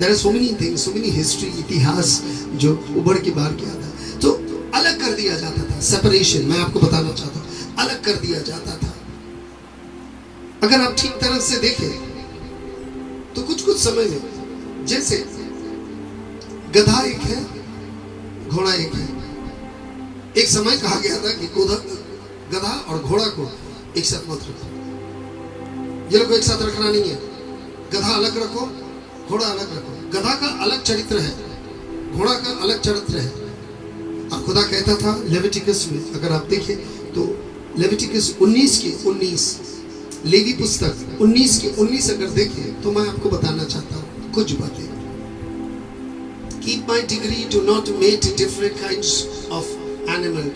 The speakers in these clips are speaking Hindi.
There are so many things, so many history, इतिहास जो उभर के बाहर किया था। तो अलग कर दिया जाता था, सेपरेशन, मैं आपको बताना चाहता हूँ, अलग कर दिया जाता था। अगर आप ठीक तरह से देखें तो कुछ कुछ समय में, जैसे गधा एक है, घोड़ा एक है। एक समय कहा गया था कि गधा और घोड़ा को एक साथ मत रखो, ये लोग को एक साथ रखना नहीं है। गधा अलग रखो, घोड़ा अलग रखो। गधा का अलग चरित्र है, घोड़ा का अलग चरित्र है। और खुदा कहता था लेविटिकस में, अगर आप देखें तो लेविटिकस 19 के 19, लेवी पुस्तक 19 के 19 अगर देखें तो मैं आपको बताना चाहता हूँ कुछ बातें। Keep my degree, do not mate different kinds of animal.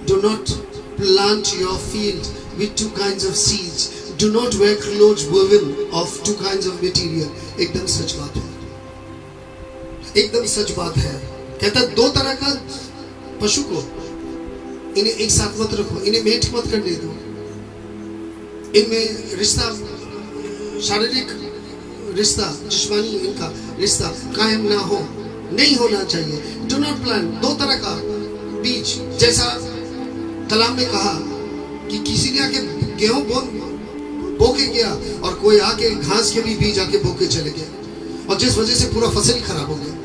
Do not plant your field with two kinds of seeds. Do not wear clothes woven of two kinds of material. एकदम सच बात है, एकदम सच बात है। कहता दो तरह का पशु को, इन्हें एक साथ मत रखो, इन्हें मेट मत करने दो, इनमें रिश्ता, शारीरिक रिश्ता, जिस्मानी इनका रिश्ता कायम ना हो, नहीं होना चाहिए। डू नॉट प्लांट, दो तरह का बीज, जैसा कलाम में कहा कि किसी ने आके गेहूं बो के गया और कोई आके घास के भी बीज आके बो के चले गया, और जिस वजह से पूरा फसल ही खराब हो गया,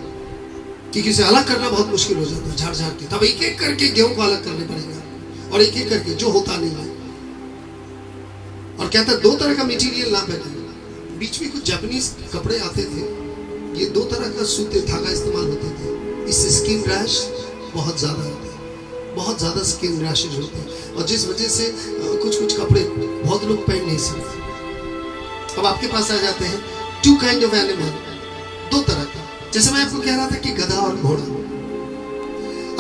क्योंकि उसे अलग करना बहुत मुश्किल हो जाता है झाड़ झाड़ के। तब एक एक करके गेहूं को अलग करने पड़ेगा, और एक एक करके, जो होता नहीं है। और कहता है दो तरह का मटेरियल ना पहने। बीच में कुछ जापानीज कपड़े आते थे, ये दो तरह का सूती धागा इस्तेमाल होते थे। इससे स्किन रैश बहुत ज़्यादा होते हैं, बहुत ज़्यादा स्किन रैशेज होते हैं, और जिस वजह से कुछ कुछ कपड़े बहुत लोग पहन नहीं सकते। अब आपके पास आ जाते हैं टू काइंड ऑफ एनिमल, दो तरह का। जैसे मैं आपको कह रहा था कि गधा और घोड़ा।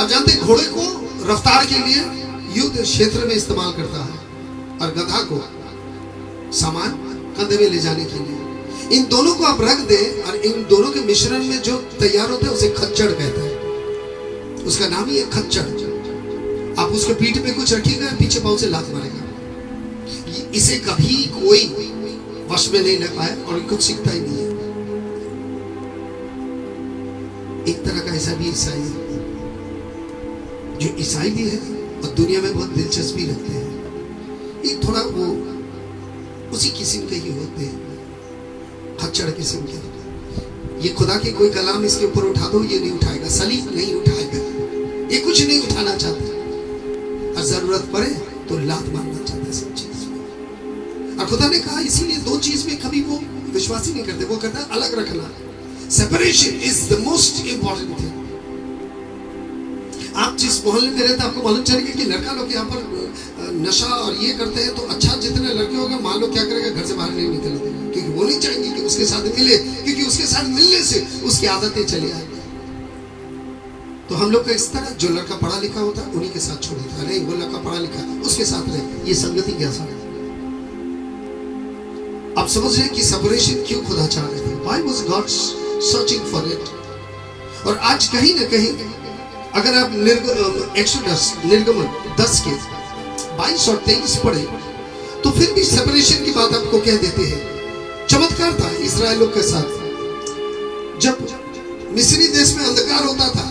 अब जानते हैं घोड़े को रफ्तार के लिए युद्ध क्षेत्र में इस्तेमाल करता है, और गधा को सामान कंधे में ले जाने के लिए। इन दोनों को आप रख दे, और इन दोनों के मिश्रण में जो तैयार होता है उसे खच्चर कहते हैं। उसका नाम ही है खच्चर। आप उसके पीठ पे कुछ रखिएगा, पीछे पाँव से लात मारेगा। इसे कभी कोई वश में नहीं ले पाया, और कुछ सीखता ही नहीं है। एक तरह का ऐसा भी ईसाई है, जो ईसाई भी है और दुनिया में बहुत दिलचस्पी रखते हैं। ये थोड़ा वो उसी किस्म के ही होते हैं, खच्चड़ किस्म के। ये खुदा के कोई कलाम इसके ऊपर उठा दो, ये नहीं उठाएगा, सलीब नहीं उठाएगा, ये कुछ नहीं उठाना चाहता, और जरूरत पड़े तो लात मारना चाहता है सब चीज में। और खुदा ने कहा इसीलिए दो चीज में कभी वो विश्वास ही नहीं करते, वो कहता है अलग रखना। Separation is the most important thing. आप जिस मोहल्ले में रहते आपको मालूम चलेगा कि लड़का लोग यहाँ पर नशा और ये करते हैं, तो अच्छा जितने लड़के होंगे, मान लो क्या करेगा, घर से बाहर नहीं निकलेंगे, क्योंकि वो नहीं चाहेंगे कि उसके साथ मिले, क्योंकि उसके साथ मिलने से उसकी आदतें चली आएंगी। तो हम लोग का इस तरह, जो लड़का पढ़ा लिखा होता है उन्हीं के साथ छोड़ देता है, नहीं वो लड़का पढ़ा लिखा उसके साथ रहे, ये संगति क्या सा। आप समझ रहे हैं कि सेपरेशन क्यों खुदा चाह रहे थे? Why was God searching for it? और आज कहीं ना कहीं अगर आप एक्सोडस निर्गमन 10 के 22 और 23 पढ़े, तो फिर भी सेपरेशन की बात आपको कह देते हैं। चमत्कार था इस्राएलियों के साथ। जब मिस्री देश में अंधकार होता था,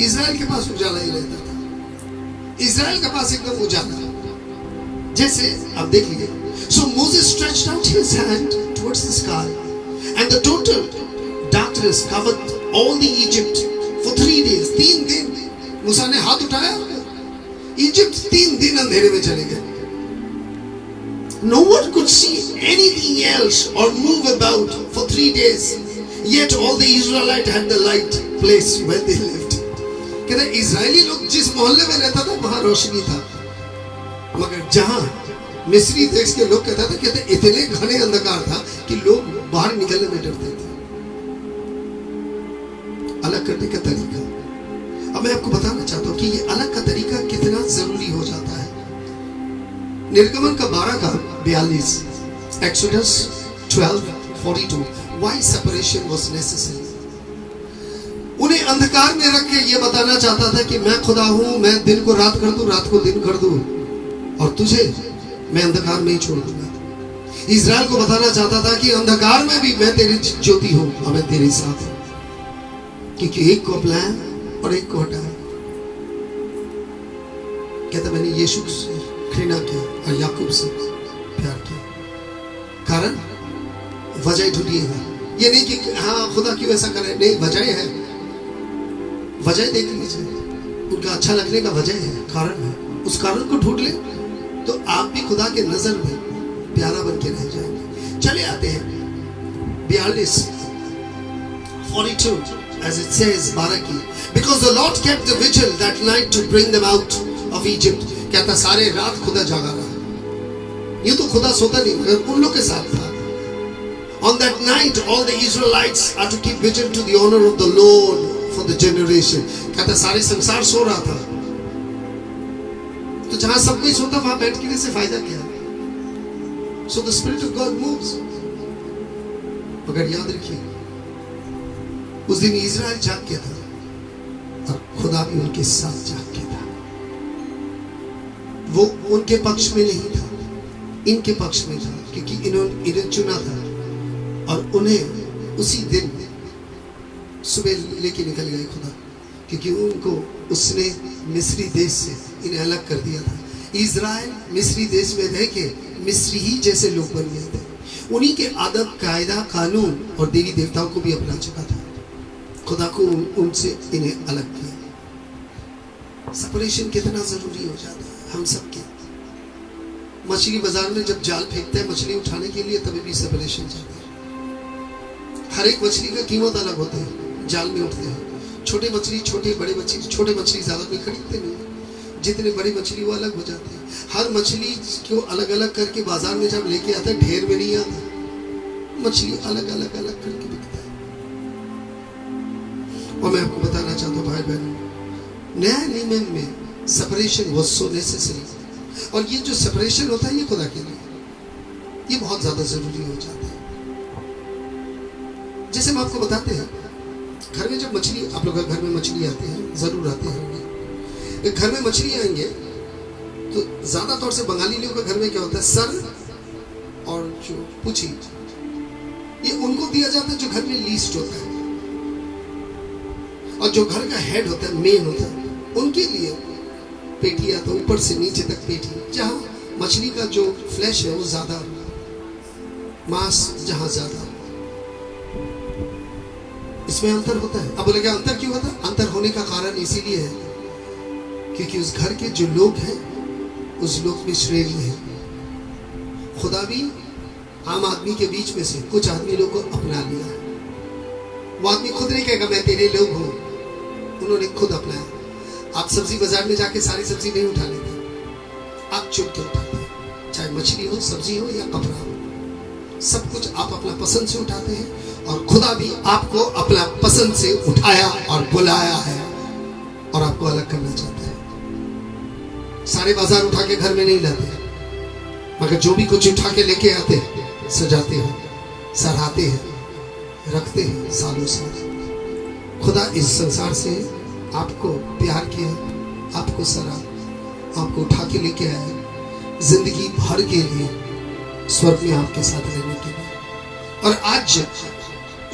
इस्राएल के पास उजाला ही रहता था। इस्राएल के पास एकदम उजाला। जैसे आप देख लीजिए, so Moses stretched out his hand towards the sky, and the total darkness covered all the Egypt for 3 days. 3 दिन मूसा ने हाथ उठाया, इजिप्ट 3 दिन अंधेरे में चले गए। No one could see anything else or move about for 3 days. Yet all the Israelites had the light place where they lived. कहते इजरायली लोग जिस मोहल्ले में रहता था वहां रोशनी था, मगर जहां मिस्री देश के लोग कहते इतने घने अंधकार था कि लोग बाहर निकलने में डरते थे। अलग करने का तरीका, अब मैं आपको बताना चाहता हूं कि ये अलग का तरीका कितना जरूरी हो जाता है। निर्गमन का 12 का 42, exodus 12:42, why separation was necessary. उन्हें अंधकार में रख के ये बताना चाहता था कि मैं खुदा हूं, मैं दिन को रात कर दूं, रात को दिन कर दूं, और तुझे मैं अंधकार में ही छोड़ दूंगा। इजराइल को बताना चाहता था कि अंधकार में भी मैं तेरी ज्योति हूं और मैं तेरे साथ हूं, क्योंकि एक को अपनाया और एक को हटाया। कहता मैंने यीशु से घृणा की और याकूब से प्यार किया। कारण वजह ढूंढिएगा, ये नहीं कि हाँ खुदा क्यों ऐसा करे, नहीं, वजह है। वजह देख लीजिए, उनका अच्छा लगने का वजह है, कारण है। उस कारण को ढूंढ ले तो आप भी खुदा के नजर में प्यारा बन के रह जाएंगे। चले आते हैं 42 as it says 12 की, because the Lord kept the vigil that night to bring them out of Egypt। कहता सारे रात खुदा जागा रहा। ये तो खुदा सोता नहीं मगर उन लोग के साथ था। On that night all the Israelites are to keep vigil to the honor of the Lord for the generation। कहता सारे संसार सो रहा था, तो जहां सब कोई सोता वहां बैठ के से फायदा क्या? So the Spirit of God moves। मगर याद रखिए उस दिन इजराइल जाग के था और खुदा भी उनके साथ जाग के था। वो उनके पक्ष में नहीं था, इनके पक्ष में था, क्योंकि इन्हें चुना था और उन्हें उसी दिन सुबह लेके निकल गए खुदा, क्योंकि उनको उसने मिस्री देश से इन्हें अलग कर दिया था। इजराइल मिस्री देश में रह के मिस्री ही जैसे लोग बन गए थे। उन्हीं के आदत कायदा कानून और देवी देवताओं को भी अपना चुका था। खुदा को उनसे इन्हें अलग किया। सेपरेशन कितना जरूरी हो जाता है हम सबके। मछली बाजार में जब जाल फेंकते हैं मछली उठाने के लिए, तभी भी सेपरेशन चाहिए। हर एक मछली का कीमत अलग होता है, जाल में उठते हैं। छोटे मछली छोटे, बड़े मछली छोटे, मछली ज्यादा कोई खरीदते नहीं, जितने बड़ी मछली वो अलग हो जाते हैं। हर मछली को अलग अलग करके बाजार में जब लेके आता है, ढेर में नहीं आता, मछली अलग अलग अलग करके बिकता है। और मैं आपको बताना चाहता हूँ भाई बहनों, नया नियम में सेपरेशन वाज सो नेसेसरी। और ये जो सेपरेशन होता है ये खुदा के लिए, ये बहुत ज्यादा जरूरी हो जाता है। जैसे हम आपको बताते हैं, घर में जब मछली, आप लोग घर में मछली आते हैं, जरूर आते हैं, घर में मछली आएंगे तो ज्यादा तौर से बंगाली लोगों के घर में क्या होता है, सर और जो पूछी, ये उनको दिया जाता है जो घर में लीस्ट होता है, और जो घर का हेड होता है, मेन होता है, उनके लिए पेटी आता है, ऊपर से नीचे तक पेटी, जहां मछली का जो फ्लैश है वो ज्यादा, मांस जहां ज्यादा, इसमें अंतर होता है। अब बोलेगा अंतर क्यों होता है? अंतर होने का कारण इसीलिए है क्योंकि उस घर के जो लोग हैं उस लोग में श्रेणी है। खुदा भी आम आदमी के बीच में से कुछ आदमी लोग को अपना लिया। वो आदमी खुद नहीं कहेगा मैं तेरे लोग हूं, उन्होंने खुद अपनाया। आप सब्जी बाजार में जाके सारी सब्जी नहीं उठा लेते, आप चुप के उठाते हैं, चाहे मछली हो, सब्जी हो या कपड़ा हो, सब कुछ आप अपना पसंद से उठाते हैं। और खुदा भी आपको अपना पसंद से उठाया और बुलाया है और आपको अलग करना चाहता है। सारे बाजार उठा के घर में नहीं लाते, मगर जो भी कुछ उठा के लेके आते हैं, सजाते हैं, सराहते हैं, रखते हैं सालों साल। खुदा इस संसार से आपको प्यार किया, आपको सरा, आपको उठा के लेके आया जिंदगी भर के लिए, स्वर्ग में आपके साथ रहने के लिए। और आज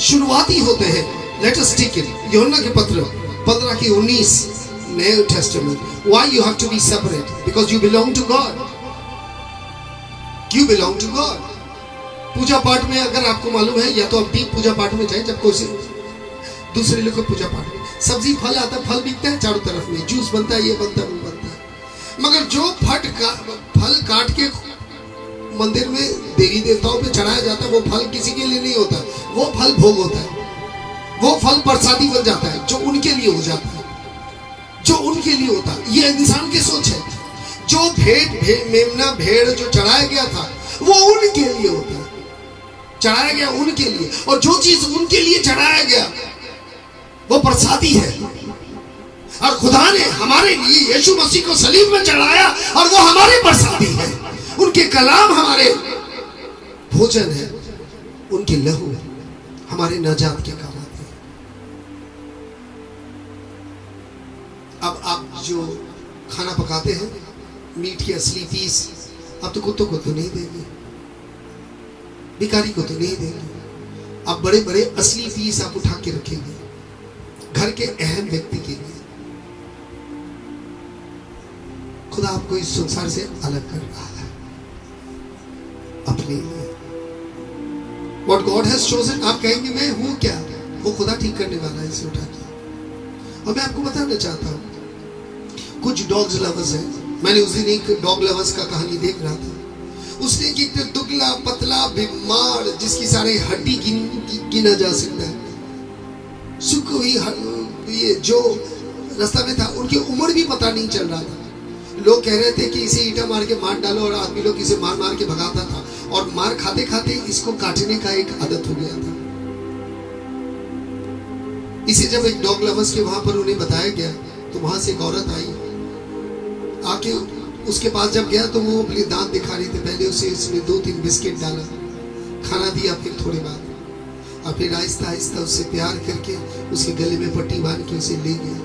शुरुआती होते हैं, लेट अस टेक इट, यूहन्ना के पत्र 15:19, new testament. Why you have to be separate? Because you belong to God. You belong to God. पूजा पाठ में अगर आपको मालूम है, या तो आप भी पूजा पाठ में जाए, जब कोई दूसरे लोग को पूजा पाठ में सब्जी फल आता है, फल बिकता है चारों तरफ में, जूस बनता है, ये बनता है, वो बनता है, मगर जो फल काट के मंदिर में देवी देवताओं पे चढ़ाया जाता है, वो फल किसी के लिए नहीं होता, वो फल भोग होता है, वो फल प्रसादी बन जाता है, जो उनके लिए हो जाता है, जो उनके लिए होता है। ये इंसान की सोच है। जो मेमना भेड़ जो चढ़ाया गया था वो उनके लिए होता है, चढ़ाया गया उनके लिए, और जो चीज उनके लिए चढ़ाया गया वो प्रसादी है। और खुदा ने हमारे लिए यीशु मसीह को सलीब में चढ़ाया और वो हमारे प्रसादी है। उनके कलाम हमारे भोजन है, उनके लहू हमारे नजात के काम आते हैं। अब आप जो खाना पकाते हैं, मीट की असली पीस आप तो कुत्तों को तो नहीं देंगे, भिखारी को तो नहीं देंगे, आप बड़े बड़े असली फीस आप उठा के रखेंगे घर के अहम व्यक्ति के लिए। खुदा आपको इस संसार से अलग कर रहा है अपने लिए। What God has chosen, आप कहेंगे मैं हूं क्या, वो खुदा ठीक करने वाला है इसे उठा के। और मैं आपको बताना चाहता हूं, कुछ डॉग्स लवर्स हैं, मैंने उस दिन एक डॉग लवर्स का कहानी देख रहा था। उसने एक दुबला पतला बीमार जिसकी सारे हड्डी गिना जा सकता है, सुख हुई ये जो रास्ता में था, उनकी उम्र भी पता नहीं चल रहा था। लोग कह रहे थे कि इसे ईंटा मार के मार डालो, और आदमी लोग इसे मार मार के भगाता था, और मार खाते खाते इसको काटने का एक आदत हो गया था। इसे जब एक डॉग लवर्स के वहां पर उन्हें बताया गया, तो वहां से एक औरत आई, आके उसके पास जब गया तो वो अपने दांत दिखा रही थी। पहले उसे इसमें 2-3 बिस्किट डाला, खाना दिया, फिर थोड़े बाद और फिर आहिस्ता आहिस्ता उससे प्यार करके उसके गले में पट्टी बांध के उसे ले गया,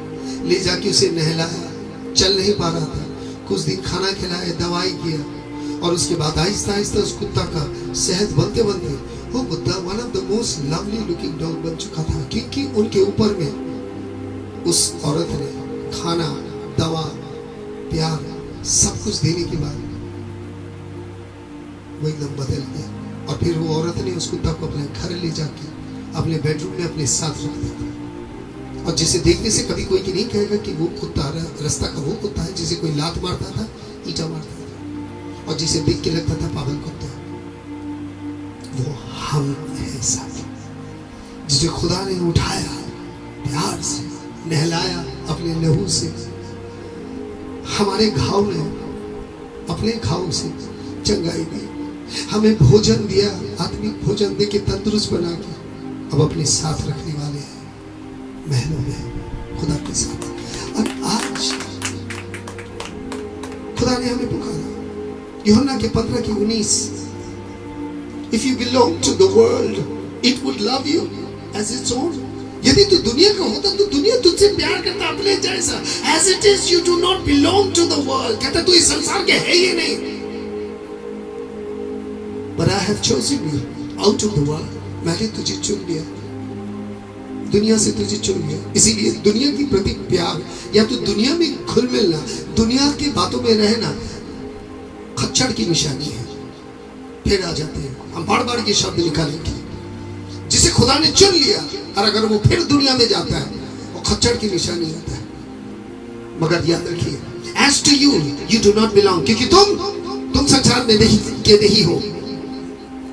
ले जाके उसे नहलाया। चल नहीं पा रहा था, कुछ दिन खाना खिलाया, दवाई किया, और उसके बाद आहिस्ता आहिस्ता उस कुत्ता का सेहत बनते बनते वो कुत्ता one of the most lovely looking dog बन चुका था, क्योंकि उनके ऊपर में उस औरत ने खाना, दवा, प्यार सब कुछ देने के बाद वो एकदम बदल गया। और फिर वो औरत ने उस कुत्ता को अपने घर ले जाके अपने बेडरूम में अपने साथ रख दिया। और जिसे देखने से कभी कोई नहीं कहेगा कि वो कुत्ता रास्ता का वो कुत्ता है जिसे कोई लात मारता था, ईंटा मारता था, और जिसे देख के लगता था पागल कुत्ता, वो हम है साथ, जिसे खुदा ने उठाया, प्यार से नहलाया, अपने लहू से हमारे घाव में, अपने घाव से चंगाई दी, हमें भोजन दिया, आत्मिक भोजन दे के तंदुरुस्त बना के अब अपने साथ रखने वाले हैं महलों में खुदा के साथ। और आज खुदा ने हमें पुकारा, यूहन्ना के 15:19, If you belong to the world, it would love you as its own. यदि तू दुनिया का होता तो दुनिया तुझसे प्यार करता अपने जैसा। As it is, you do not belong to the world. कहता तू इस संसार के है ही नहीं। But I have chosen you out of the world. मैंने तुझे चुन लिया, दुनिया से तुझे चुन लिया। इसीलिए दुनिया की प्रति प्यार, या तो दुनिया में घुल मिलना, दुनिया की बातों में रहना खच्चड़ की निशानी है। फिर आ जाते हैं हम बार बार ये शब्द निकालेंगे, जिसे खुदा ने चुन लिया, और अगर वो फिर दुनिया में जाता है वो खच्चड़ की निशानी होता है। मगर याद रखिए, as to you, you do not belong, क्योंकि तुम संसार में नहीं हो,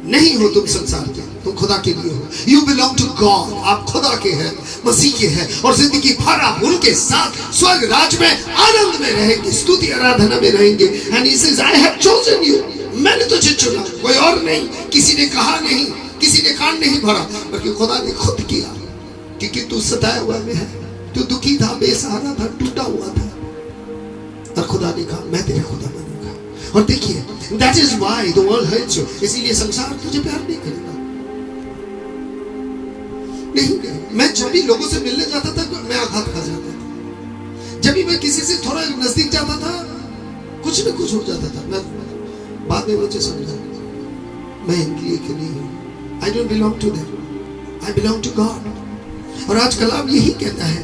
नहीं हो तुम संसार के, तुम खुदा के लिए हो। You belong to God, आप खुदा के हैं, मसीह के हैं, और जिंदगी भर आप उनके साथ स्वर्ग राज में आनंद में रहेंगे, स्तुति आराधना में रहेंगे। And he says, I have chosen you, मैंने तुझे चुना, कोई और नहीं, किसी ने कहा नहीं, किसी ने कान नहीं भरा, बल्कि खुदा ने खुद किया। क्योंकि तू सताया हुआ में है, तू दुखी था, बेसहारा था, टूटा हुआ था, और खुदा ने कहा मैं तेरा खुदा बनूंगा। और देखिए, that is why the world hates you, इसीलिए संसार तुझे प्यार नहीं करेगा। नहीं, मैं जब भी लोगों से मिलने जाता था मैं आघात खा जाता था, जब भी मैं किसी से थोड़ा नजदीक जाता था कुछ न कुछ हो जाता था। मैं बाद में मुझे समझा मैं इनके लिए के नहीं हूँ। I don't belong to them, I belong to God। और आज कलाम यही कहता है,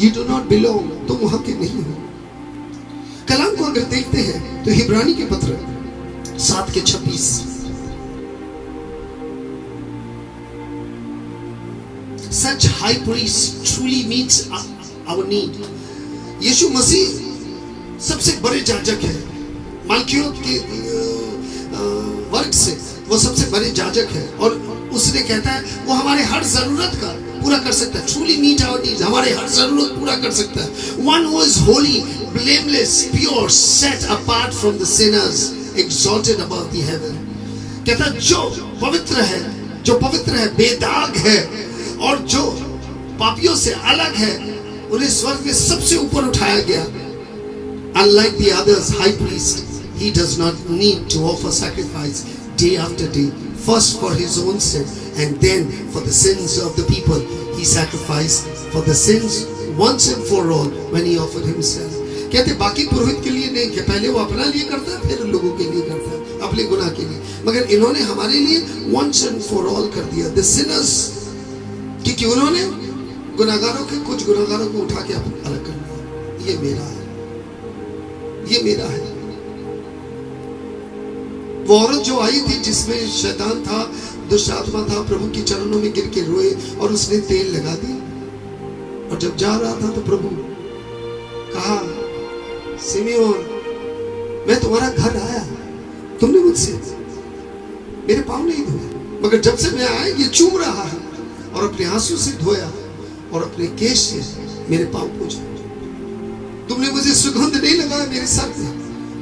You do not belong, तुम वहां के नहीं हो। कलाम को अगर देखते हैं तो हिब्रानी के पत्र 7:26, Such high priest truly meets our need। यीशु मसीह सबसे बड़े जाजक है, मालकियों के वर्ग से वो सबसे बड़े जाजक है, और उसने कहता है वो हमारे हर जरूरत का पूरा कर सकता है। Truly meet our needs, हमारे हर जरूरत पूरा कर सकता है। One who is holy, blameless, pure, set apart from the sinners, exalted above the heaven। कहता जो पवित्र है, बेदाग है, और जो पापियों से अलग है, उन्हें स्वर्ग में सबसे ऊपर उठाया गया। Unlike the others, high priest, he does not need to offer sacrifice day after day, first for his own sin and then for the sins of the people. He sacrificed for the sins once and for all when he offered himself। कहते बाकी पुरोहित के लिए नहीं, कि पहले वो अपना लिए करता है, फिर लोगों के लिए करता है, अपने गुनाह के लिए। मगर इन्होंने हमारे लिए once and for all कर दिया, the sinners, क्योंकि उन्होंने गुनाहगारों के कुछ गुनाहगारों को उठा के अलग कर दिया। ये मेरा है, ये मेरा है। वो औरत जो आई थी जिसमें शैतान था, दुष्ट आत्मा था, प्रभु के चरणों में गिर के रोए और उसने तेल लगा दी। और जब जा रहा था तो प्रभु कहा, सिमियोन, मैं तुम्हारा घर आया, तुमने मुझसे मेरे पाँव नहीं धोए, मगर जब से मैं आया ये चूम रहा है, और अपने आंसू से धोया और अपने केश से मेरे पाँव पोंछे। तुमने मुझे सुगंध नहीं लगाया मेरे सर पे,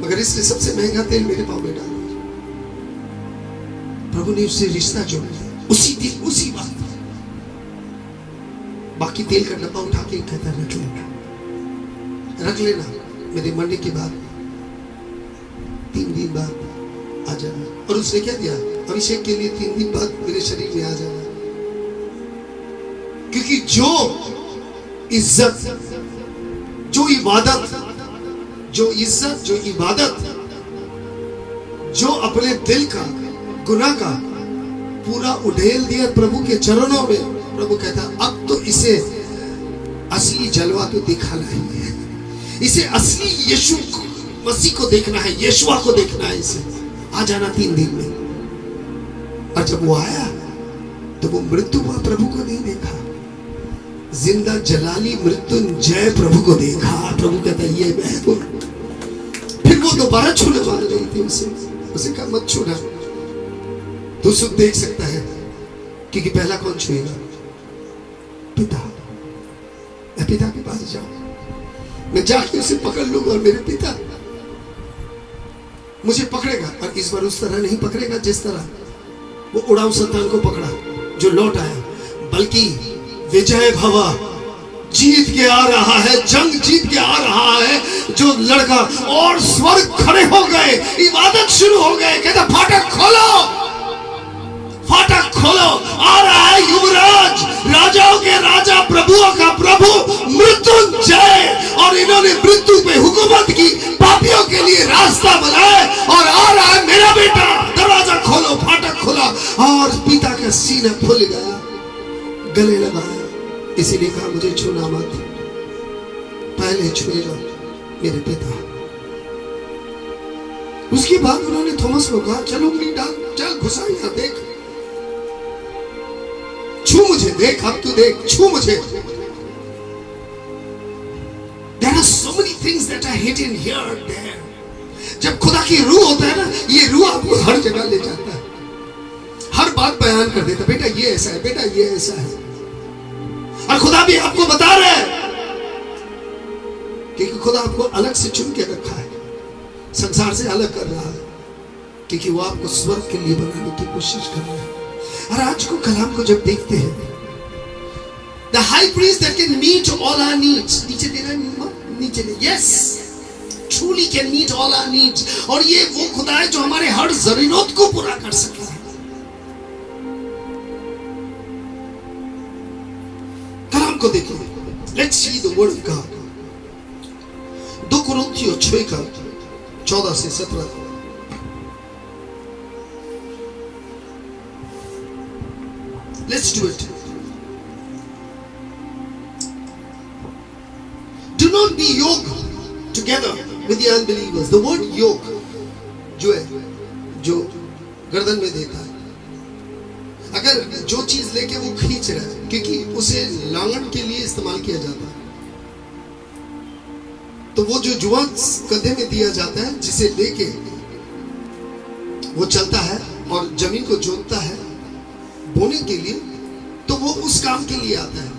मगर इसने सबसे महंगा तेल मेरे पाँव में डाला। प्रभु ने उससे रिश्ता जोड़ दिया उसी दिन, उसी बात। बाकी तेल का डब्बा उठा के कहता रख लेना, मेरे मरने के बाद 3 दिन बाद आ जाना। और उसने क्या दिया? अभिषेक के लिए 3 दिन बाद मेरे शरीर में आ जाना। क्योंकि जो इज्जत, जो इबादत, जो इज्जत, जो इबादत, जो अपने दिल का गुनाह का पूरा उड़ेल दिया प्रभु के चरणों में, प्रभु कहता अब तो इसे असली जलवा तो दिखाना ही है, इसे असली यीशु मसीह को देखना है, यीशुआ को देखना है, इसे आ जाना 3 दिन में। और जब वो आया तो वो मृत्यु हुआ प्रभु को नहीं देखा, जिंदा जलाली मृत्युंजय प्रभु को देखा। प्रभु कहता ये मैं हूं। फिर वो दोबारा छूने वाली रही थी उसे कहा मत छूना, तू सुख देख सकता है, क्योंकि पहला कौन छुएगा? पिता। मैं पिता के पास जाऊं, मैं जाके उसे पकड़ लूंगा और मेरे पिता मुझे पकड़ेगा। और इस बार उस तरह नहीं पकड़ेगा जिस तरह वो उड़ाऊ शैतान को पकड़ा जो लौट आया, बल्कि विजय भवा, जीत के आ रहा है, जंग जीत के आ रहा है जो लड़का। और स्वर्ग खड़े हो गए, इबादत शुरू हो गए। कहता फाटक खोलो, फाटक खोलो, आ रहा है युवराज, राजाओं के राजा, प्रभुओं का प्रभु, मृत्युंजय। और इन्होंने मृत्यु पे हुकूमत की, पापियों के लिए रास्ता बनाया, और आ रहा है मेरा बेटा। दरवाजा खोलो, फाटक खोला, और पिता का सीना खुल गया, गले लगाया। इसीलिए कहा मुझे छूना मत, पहले छुएगा मेरे पिता। उसके बाद उन्होंने थॉमस को कहा चलो उंगली डाल, चल घुसा यहाँ, देख, छू मुझे, देख, अब तू देख, छू मुझे। There are so many things that are hidden here and there. जब खुदा की रूह होता है ना, ये रूह आपको हर जगह ले जाता है, हर बात बयान कर देता, बेटा ये ऐसा है, बेटा ये ऐसा है। और खुदा भी आपको बता रहा है, क्योंकि खुदा आपको अलग से चुन के रखा है, संसार से अलग कर रहा है, क्योंकि वो आपको स्वर्ग के लिए बनाने की कोशिश कर रहा है। और आज को कलाम को जब देखते हैं, the high priest that can meet all our needs, नीचे देना, नीचे दे, yes, truly can meet all our needs। और ये वो खुदा है जो हमारे हर जरूरत को पूरा कर सकता है। कलाम को देखो, let's see the word of God। 2 कुरिन्थियों 6 का 14 से 17। Let's do it। Do not be yoked together with the unbelievers। The word yoke जो है, जो गर्दन में देता है, अगर जो चीज लेके वो खींच रहा है, क्योंकि उसे लांगड़ के लिए इस्तेमाल किया जाता है, तो वो जो जुआ कंधे में दिया जाता है, जिसे लेके वो चलता है और जमीन को जोतता है बोने के लिए, तो वो उस काम के लिए आता है।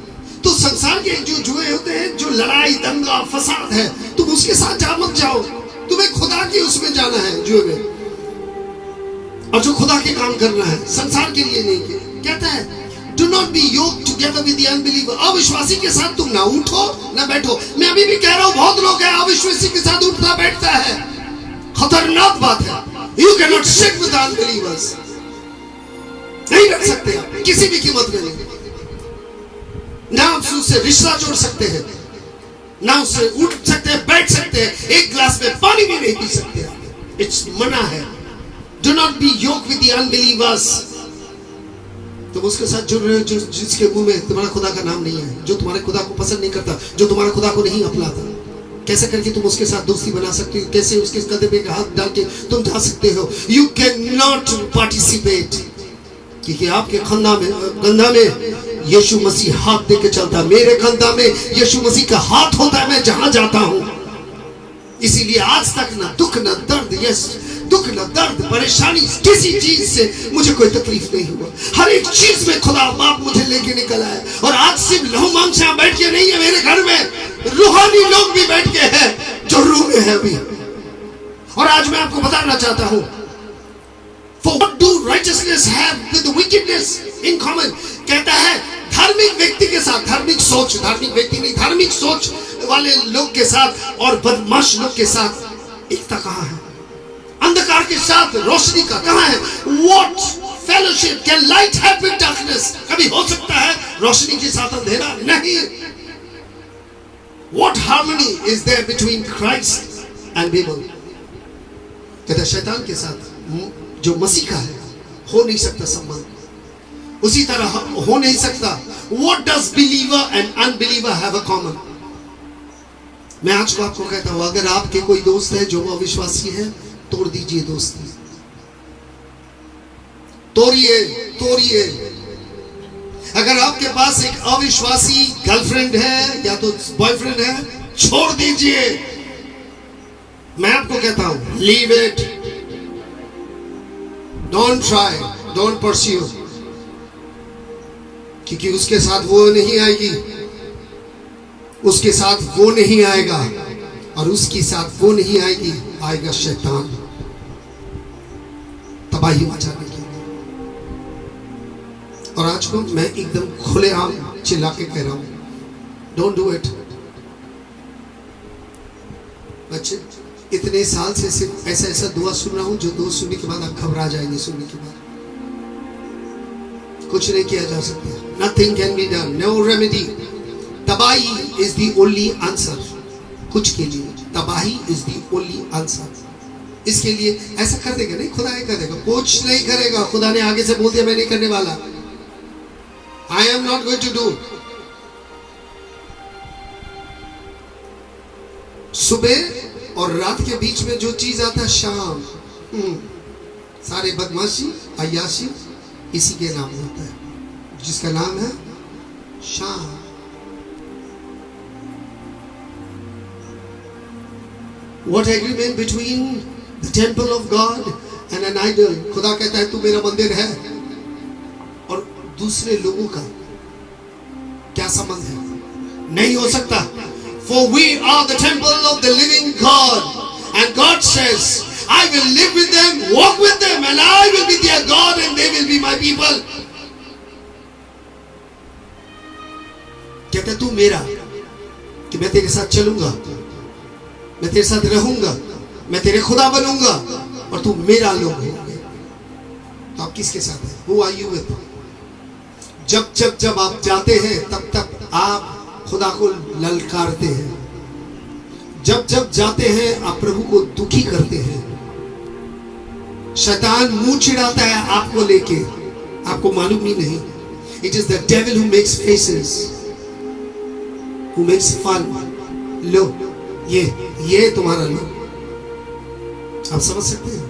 तो संसार के जो जुए होते हैं, जो लड़ाई दंगा फसाद है, तुम उसके साथ जा मत जाओ, तुम्हें खुदा के उसमें जाना है जुए में, और जो खुदा के काम करना है, संसार के लिए नहीं। कहता है do not be yoked together with the unbeliever. अविश्वासी के साथ तुम ना उठो ना बैठो। मैं अभी भी कह रहा हूं, बहुत लोग हैं अविश्वासी के साथ उठता बैठता है, खतरनाक बात है। You can not sit with unbelievers, नहीं बैठ सकते आप किसी भी कीमत में नहीं, ना आप उससे रिश्ता जोड़ सकते हैं, ना उससे उठ सकते हैं, बैठ सकते हैं, एक गिलास में पानी भी नहीं पी सकते। इट्स मना है। Do not be yoke with the unbelievers. तुम उसके साथ जुड़ रहे हो जिसके मुंह में तुम्हारा खुदा का नाम नहीं है, जो तुम्हारे खुदा को पसंद नहीं करता, जो तुम्हारा खुदा को नहीं अपनाता। कैसे करके तुम उसके साथ दोस्ती बना सकते हो? कैसे उसके कंधे पे हाथ डाल के तुम जा सकते हो? यू कैन नॉट पार्टिसिपेट, क्योंकि आपके कंधा में यीशु मसीह हाथ दे के चलता है। मेरे कंधा में यीशु मसीह का हाथ होता है, मैं जहां जाता हूं। इसीलिए आज तक ना दुख ना दर्द, यस दुख ना दर्द परेशानी किसी चीज से मुझे कोई तकलीफ नहीं हुआ। हर एक चीज में खुदा बाप मुझे लेके निकल आया। और आज सिर्फ लहू मांस यहाँ बैठ के नहीं है, मेरे घर में रूहानी लोग भी बैठ के हैं जो रू में है अभी। और आज मैं आपको बताना चाहता हूं, For what do righteousness have with the wickedness in common? कहता है धार्मिक व्यक्ति के साथ, धार्मिक सोच, धार्मिक व्यक्ति नहीं, धार्मिक सोच वाले लोग के साथ और बदमाश लोग के साथ एकता कहाँ है? अंधकार के साथ रोशनी का कहाँ है? What fellowship can light have with darkness? कभी हो सकता है रोशनी के साथ अंधेरा? नहीं। What harmony is there between Christ and people? कहता शैतान के साथ जो मसीह का है हो नहीं सकता संबंध, उसी तरह हो नहीं सकता। What does believer and unbeliever have a common? मैं आज को आपको कहता हूं, अगर आपके कोई दोस्त है जो अविश्वासी है, तोड़ दीजिए दोस्ती, तोड़िए। अगर आपके पास एक अविश्वासी गर्लफ्रेंड है या तो बॉयफ्रेंड है, छोड़ दीजिए। मैं आपको कहता हूं, leave it, don't try, don't pursue, क्योंकि उसके साथ वो नहीं आएगी, उसके साथ वो नहीं आएगा, और उसके साथ वो नहीं आएगी, आएगा शैतान तबाही मचाने के लिए। और आज को मैं एकदम खुलेआम चिल्ला के कह रहा हूं, डोंट डू इट। बच्चे इतने साल से सिर्फ ऐसा दुआ सुन रहा हूं, जो दुआ सुनने के बाद आप घबरा जाएंगे। सुनने के बाद कुछ नहीं किया जा सकता, nothing can be done, no remedy. तबाही इज द ओनली आंसर। कुछ के लिए तबाही इज द ओनली आंसर। इसके लिए ऐसा कर देगा नहीं, खुदा ही कर देगा, कुछ नहीं करेगा। खुदा ने आगे से बोल दिया, मैं नहीं करने वाला, I am not going to do. सुबह और रात के बीच में जो चीज आता है शाम, सारे बदमाशी अय्याशी इसी के नाम होता है, जिसका नाम है शाम। What agreement between the temple of God and an idol? खुदा कहता है तू मेरा मंदिर है, और दूसरे लोगों का क्या संबंध है? नहीं हो सकता। For we are the temple of the living God, and God says, I will live with them, walk with them, and I will be their God, and they will be my people. कहता तू मेरा, कि मैं तेरे साथ चलूंगा, मैं तेरे साथ रहूंगा, मैं तेरे खुदा बनूंगा, और तू मेरा लोग होंगे। तो आप किसके साथ हैं? Who are you with? जब आप जाते हैं, तब आप खुदा को ललकारते हैं। जब जाते हैं, आप प्रभु को दुखी करते हैं। शैतान मुंह चिढ़ाता है आपको लेके, आपको मालूम ही नहीं। It is the devil who makes faces, who makes fun. लो ये तुम्हारा लो। आप समझ सकते हैं?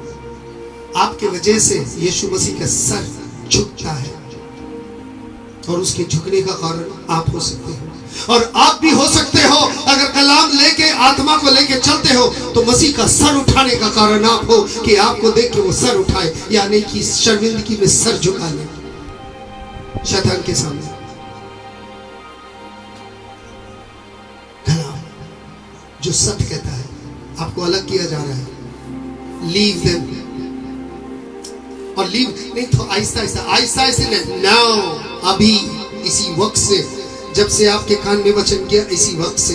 आपके वजह से यीशु मसीह का सर झुकता है, और उसके झुकने का कारण आप हो सकते हो, और आप भी हो सकते हो। अगर कलाम लेके, आत्मा को लेके चलते हो, तो मसीह का सर उठाने का कारण आप हो, कि आपको देख के वो सर उठाए, यानी कि शर्मिंदगी में सर झुका ले शैतान के सामने। कलाम जो सत्य कहता है, आपको अलग किया जा रहा है, लीव देम। और लीव नहीं तो आहिस्ता नाउ, अभी इसी वक्त से, जब से आपके कान में वचन किया, इसी वक्त से